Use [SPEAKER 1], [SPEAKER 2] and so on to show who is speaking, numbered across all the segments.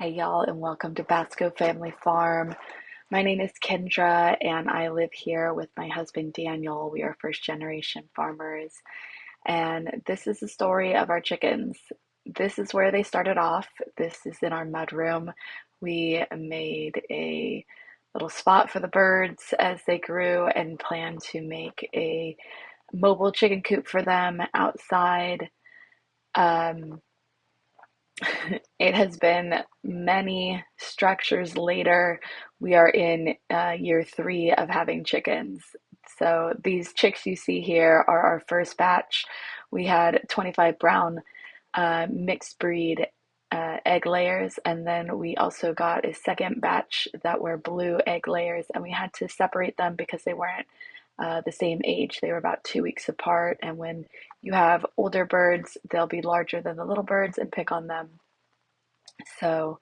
[SPEAKER 1] Hey y'all, and welcome to Basco Family Farm. My name is Kindra, and I live here with my husband Daniel. We are first generation farmers, and this is the story of our chickens. This is where they started off. This is in our mudroom. We made a little spot for the birds as they grew and planned to make a mobile chicken coop for them outside. Um, It has been many structures later. We are in year 3 of having chickens. So these chicks you see here are our first batch. We had 25 brown mixed breed egg layers, and then we also got a second batch that were blue egg layers, and we had to separate them because they weren't the same age. They were about 2 weeks apart, and when you have older birds, they'll be larger than the little birds and pick on them. So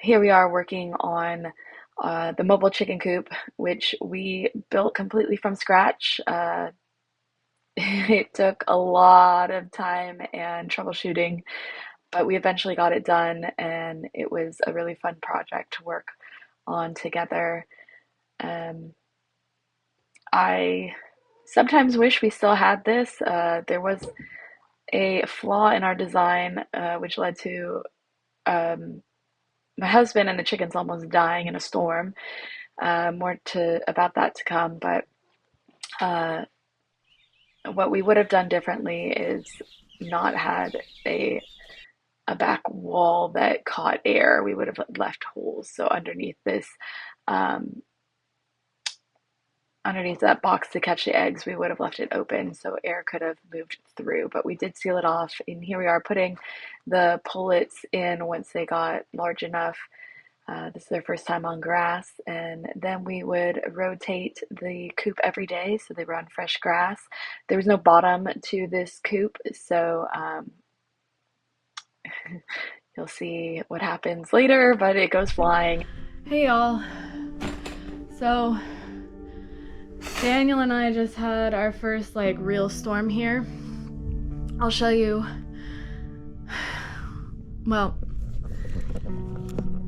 [SPEAKER 1] here we are working on the mobile chicken coop, which we built completely from scratch. It took a lot of time and troubleshooting, but we eventually got it done, and it was a really fun project to work on together. Um, I sometimes wish we still had this. There was a flaw in our design, which led to um, my husband and the chickens almost dying in a storm. More to about that to come, but uh, what we would have done differently is not had a back wall that caught air. We would have left holes. So um, underneath that box to catch the eggs, we would have left it open so air could have moved through. But we did seal it off, and here we are putting the pullets in once they got large enough. This is their first time on grass, and then we would rotate the coop every day so they were on fresh grass. There was no bottom to this coop, so you'll see what happens later, but it goes flying.
[SPEAKER 2] Hey y'all. So Daniel and I just had our first real storm here. I'll show you. Well,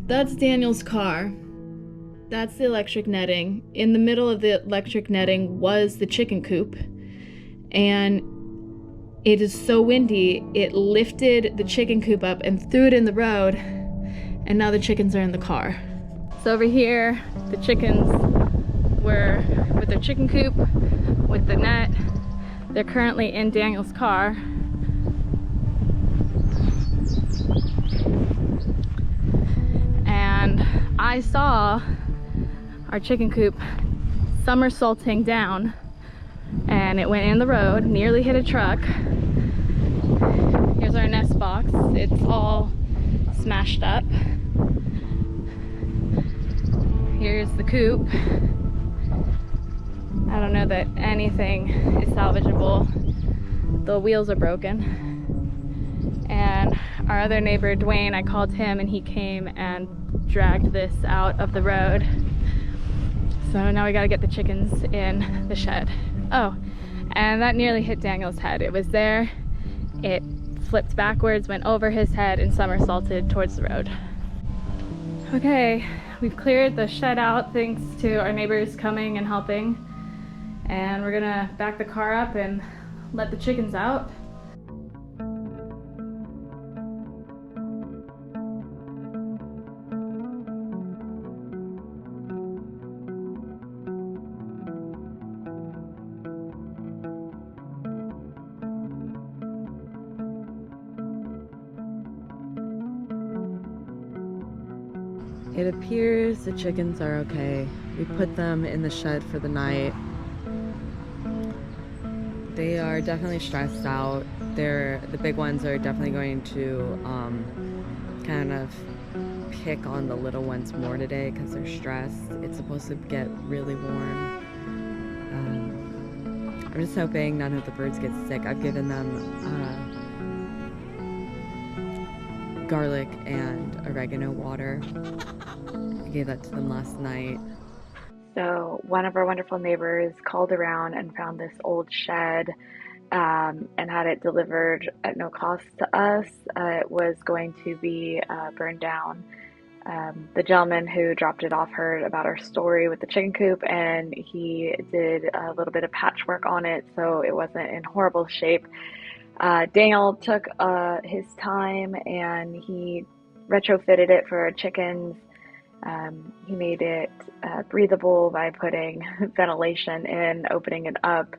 [SPEAKER 2] that's Daniel's car. That's the electric netting. In the middle of the electric netting was the chicken coop. And it is so windy, it lifted the chicken coop up and threw it in the road. And now the chickens are in the car. So over here, the chickens were with their chicken coop, with the net. They're currently in Daniel's car. And I saw our chicken coop somersaulting down, and it went in the road, nearly hit a truck. Here's our nest box. It's all smashed up. Here's the coop. I don't know that anything is salvageable. The wheels are broken. And our other neighbor, Dwayne, I called him and he came and dragged this out of the road. So now we gotta get the chickens in the shed. Oh, and that nearly hit Daniel's head. It was there, it flipped backwards, went over his head, and somersaulted towards the road. Okay, we've cleared the shed out thanks to our neighbors coming and helping. And we're gonna back the car up and let the chickens out.
[SPEAKER 3] It appears the chickens are okay. We put them in the shed for the night. They are definitely stressed out. The big ones are definitely going to kind of pick on the little ones more today because they're stressed. It's supposed to get really warm. I'm just hoping none of the birds get sick. I've given them garlic and oregano water. I gave that to them last night.
[SPEAKER 1] So one of our wonderful neighbors called around and found this old shed and had it delivered at no cost to us. It was going to be burned down The gentleman who dropped it off heard about our story with the chicken coop, and he did a little bit of patchwork on it so it wasn't in horrible shape. Daniel took his time and he retrofitted it for chickens. He made it breathable by putting ventilation in, opening it up,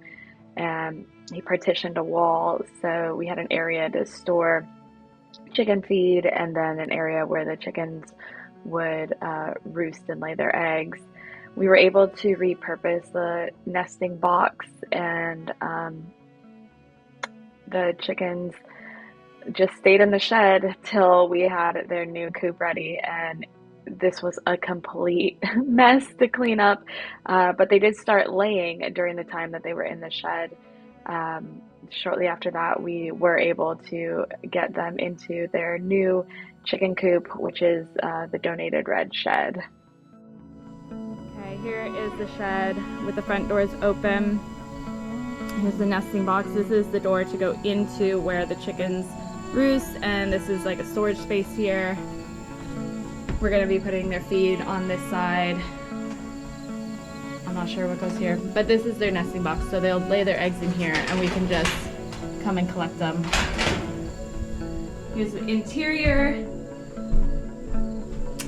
[SPEAKER 1] and he partitioned a wall so we had an area to store chicken feed and then an area where the chickens would roost and lay their eggs. We were able to repurpose the nesting box, and the chickens just stayed in the shed till we had their new coop ready, and this was a complete mess to clean up, but they did start laying during the time that they were in the shed. Shortly after that, we were able to get them into their new chicken coop, which is the donated red shed.
[SPEAKER 2] Okay, here is the shed with the front doors open. Here's the nesting box. This is the door to go into where the chickens roost, and this is like a storage space here. We're going to be putting their feed on this side. I'm not sure what goes here, but this is their nesting box, so they'll lay their eggs in here and we can just come and collect them. Here's the interior,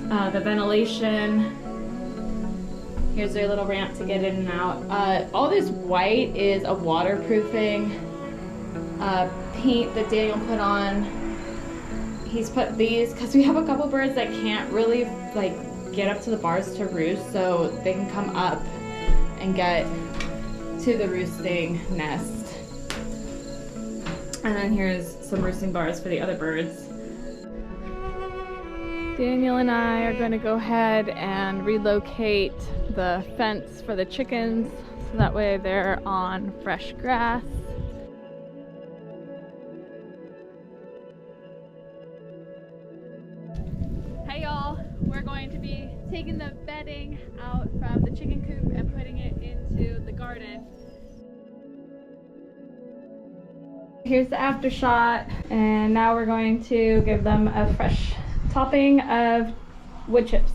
[SPEAKER 2] the ventilation. Here's their little ramp to get in and out. All this white is a waterproofing paint that Daniel put on. He's put these because we have a couple birds that can't really like get up to the bars to roost, so they can come up and get to the roosting nest. And then here's some roosting bars for the other birds. Daniel and I are going to go ahead and relocate the fence for the chickens so that way they're on fresh grass. Hey y'all, we're going to be taking the bedding out from the chicken coop and putting it into the garden. Here's the after shot, and now we're going to give them a fresh topping of wood chips.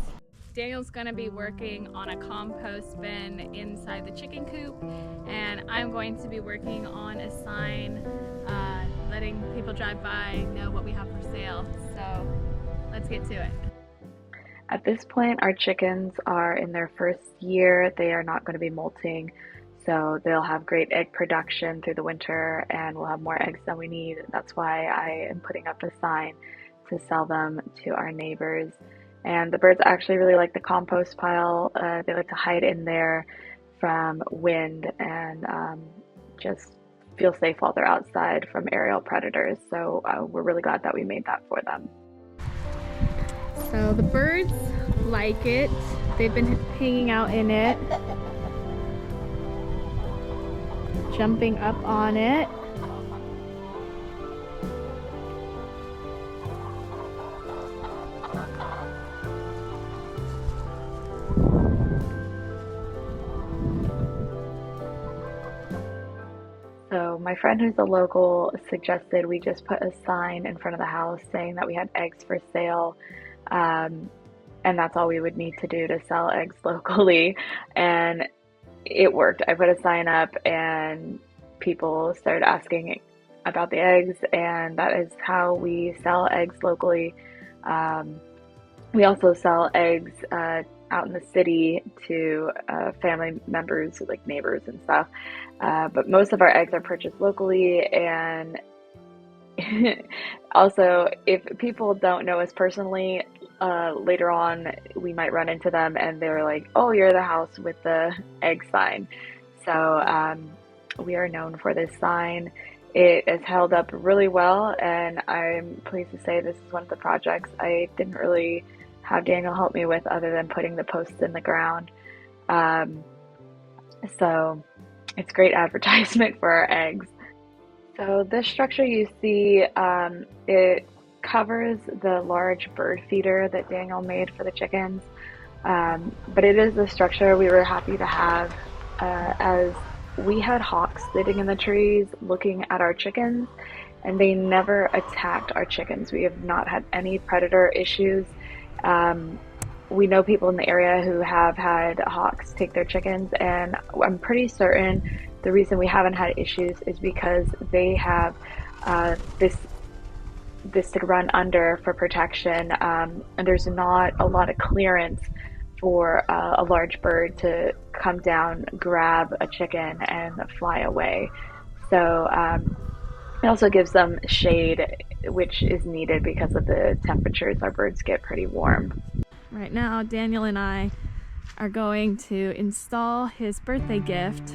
[SPEAKER 2] Daniel's gonna be working on a compost bin inside the chicken coop, and I'm going to be working on a sign letting people drive by know what we have for sale. So let's get to it.
[SPEAKER 1] At this point, our chickens are in their first year. They are not going to be molting, so they'll have great egg production through the winter and we'll have more eggs than we need. That's why I am putting up a sign to sell them to our neighbors. And the birds actually really like the compost pile. They like to hide in there from wind and just feel safe while they're outside from aerial predators. So we're really glad that we made that for them.
[SPEAKER 2] So the birds like it. They've been hanging out in it, jumping up on it.
[SPEAKER 1] So my friend who's a local suggested we just put a sign in front of the house saying that we had eggs for sale. And that's all we would need to do to sell eggs locally. And it worked. I put a sign up and people started asking about the eggs, and that is how we sell eggs locally. We also sell eggs out in the city to family members, like neighbors and stuff. But most of our eggs are purchased locally, and also if people don't know us personally, later on we might run into them and they're like, oh, you're the house with the egg sign. So we are known for this sign. It has held up really well, and I'm pleased to say this is one of the projects I didn't really have Daniel help me with other than putting the posts in the ground. So it's great advertisement for our eggs. So this structure you see, it covers the large bird feeder that Daniel made for the chickens, but it is a structure we were happy to have as we had hawks sitting in the trees looking at our chickens, and they never attacked our chickens. We have not had any predator issues, We know people in the area who have had hawks take their chickens, and I'm pretty certain the reason we haven't had issues is because they have this to run under for protection, and there's not a lot of clearance for a large bird to come down, grab a chicken, and fly away. So it also gives them shade, which is needed because of the temperatures. Our birds get pretty warm.
[SPEAKER 2] Right now, Daniel and I are going to install his birthday gift,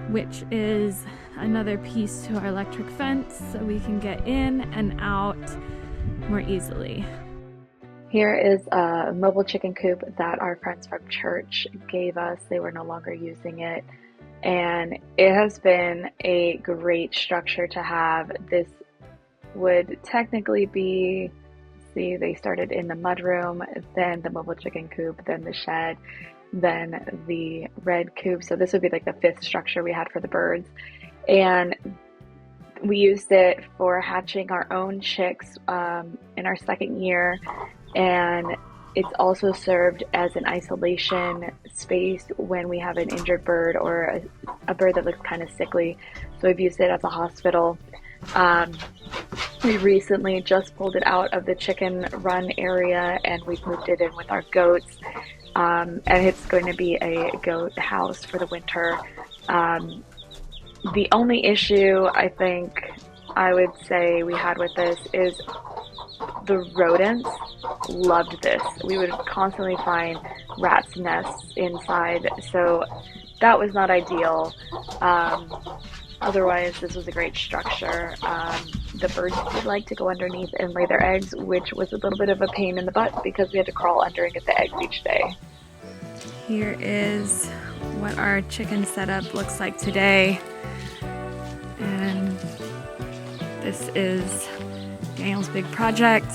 [SPEAKER 2] which is another piece to our electric fence so we can get in and out more easily.
[SPEAKER 1] Here is a mobile chicken coop that our friends from church gave us. They were no longer using it, and it has been a great structure to have. This would technically be, see, they started in the mudroom, then the mobile chicken coop, then the shed, then the red coop. So this would be like the fifth structure we had for the birds. And we used it for hatching our own chicks in our second year. And it's also served as an isolation space when we have an injured bird or a bird that looks kind of sickly. So we've used it as a hospital. We recently just pulled it out of the chicken run area and we've moved it in with our goats. And it's going to be a goat house for the winter. The only issue I think I would say we had with this is the rodents loved this. We would constantly find rats' nests inside, so that was not ideal. Otherwise, this was a great structure. The birds would like to go underneath and lay their eggs, which was a little bit of a pain in the butt because we had to crawl under and get the eggs each day.
[SPEAKER 2] Here is what our chicken setup looks like today. And this is Daniel's big project.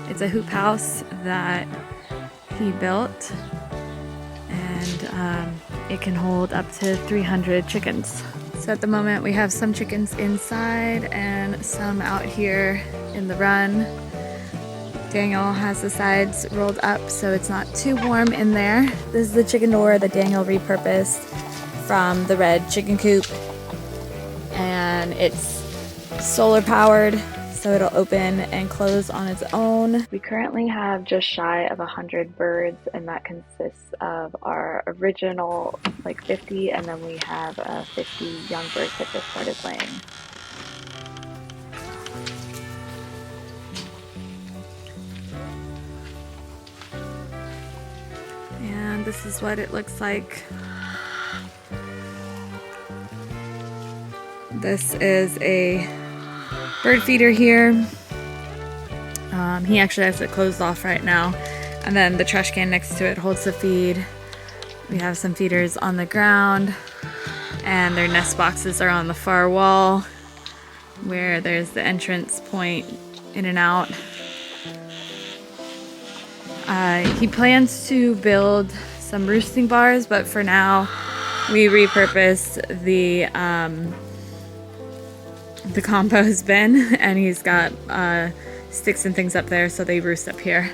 [SPEAKER 2] It's a hoop house that he built, and it can hold up to 300 chickens. So at the moment we have some chickens inside and some out here in the run. Daniel has the sides rolled up so it's not too warm in there. This is the chicken door that Daniel repurposed from the red chicken coop, and it's solar powered, so it'll open and close on its own.
[SPEAKER 1] We currently have just shy of 100 birds, and that consists of our original like 50, and then we have 50 young birds that just started laying.
[SPEAKER 2] And this is what it looks like. This is a bird feeder here. He actually has it closed off right now. And then the trash can next to it holds the feed. We have some feeders on the ground, and their nest boxes are on the far wall where there's the entrance point in and out. He plans to build some roosting bars, but for now we repurposed the compost bin, and he's got sticks and things up there, so they roost up here.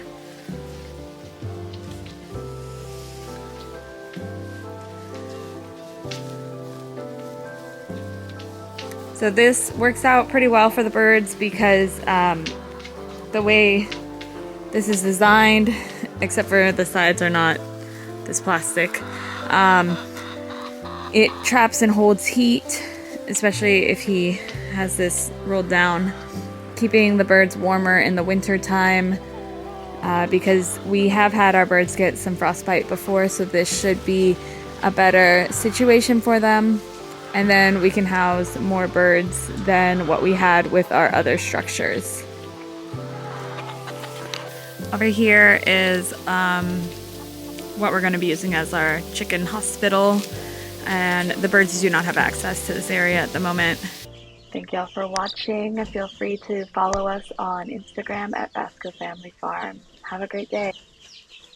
[SPEAKER 2] So this works out pretty well for the birds because the way this is designed, except for the sides are not this plastic, it traps and holds heat, especially if he has this rolled down, keeping the birds warmer in the winter time, because we have had our birds get some frostbite before, so this should be a better situation for them. And then we can house more birds than what we had with our other structures. Over here is what we're going to be using as our chicken hospital, and the birds do not have access to this area at the moment.
[SPEAKER 1] Thank y'all for watching. Feel free to follow us on Instagram at Basco Family Farm. Have a great day.